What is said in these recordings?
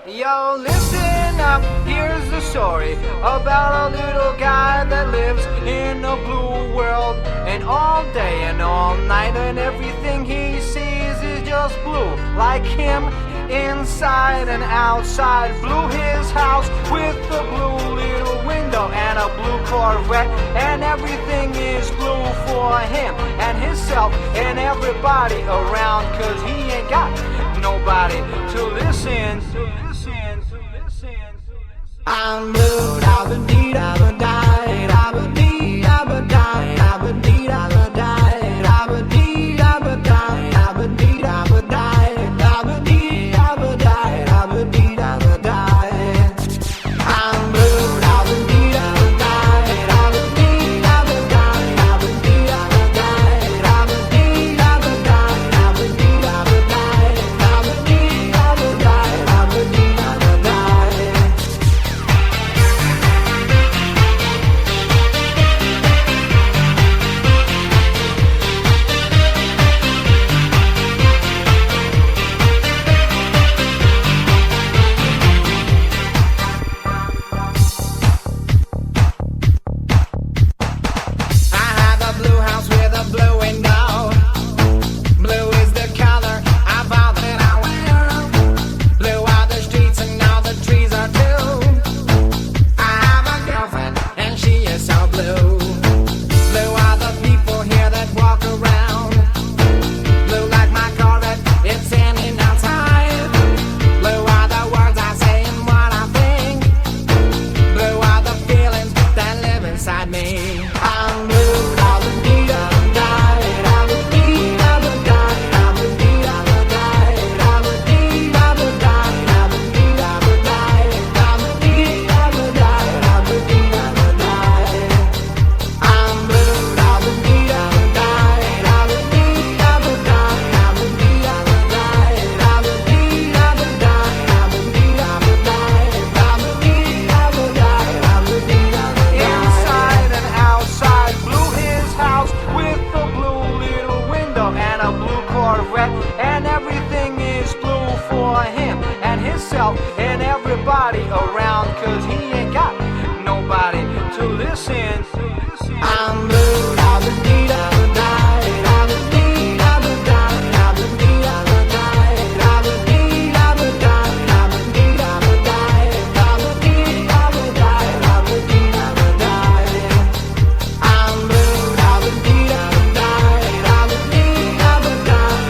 Yo, listen up, here's the story about a little guy that lives in a blue world. And all day and all night and everything he sees is just blue. Like him, inside and outside. Blue his house with a blue little window and a blue Corvette. And everything is blue for him and himself and everybody around. Cause he ain't got nobody to listen. I'm blue, da-ba-dee, da-ba-die, da-ba-dee, da-ba-die, da-ba-dee, da-ba-die, da-ba-dee, da-ba-die, da-ba-dee, da-ba-die, da-ba-dee, da-ba-die, da-ba-dee, da-ba-die. I'm blue, da-ba-dee, da-ba-die, da-ba-dee, da-ba-die, da-ba-dee, da-ba-die, da-ba-dee, da-ba-die, da-ba-dee, da-ba-die, da-ba-dee, da-ba-die, da-ba-dee, da-ba-die. And everything is blue for him and himself and everybody around. Cause he ain't got nobody to listen. I'm blue, da-ba-dee, da-ba-die, da-ba-dee, da-ba-die, da-ba-dee, da-ba-die, da-ba-dee, da-ba-die, da-ba-dee, da-ba-die, da-ba-dee, da-ba-die, da-ba-dee, da-ba-die. I'm blue, da-ba-dee, da-ba-die, da-ba-dee, da-ba-die.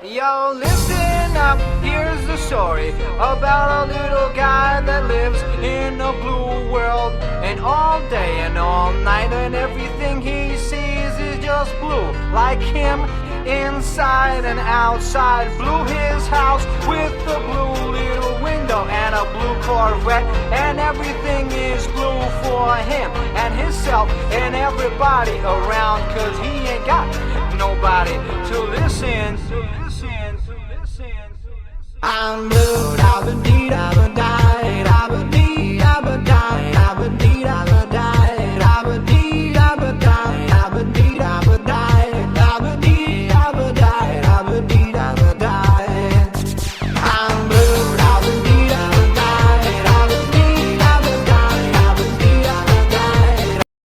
Yo, listen up, here's the story about a little guy that lives in a blue world. And all day and all night and everything he sees is just blue. Like him, inside and outside. Blue his house with a blue little window and a blue Corvette. And everything is blue for him and himself and everybody around. Cause he ain't got nobody to listen. I'm blue, da-ba-dee, da-ba-die.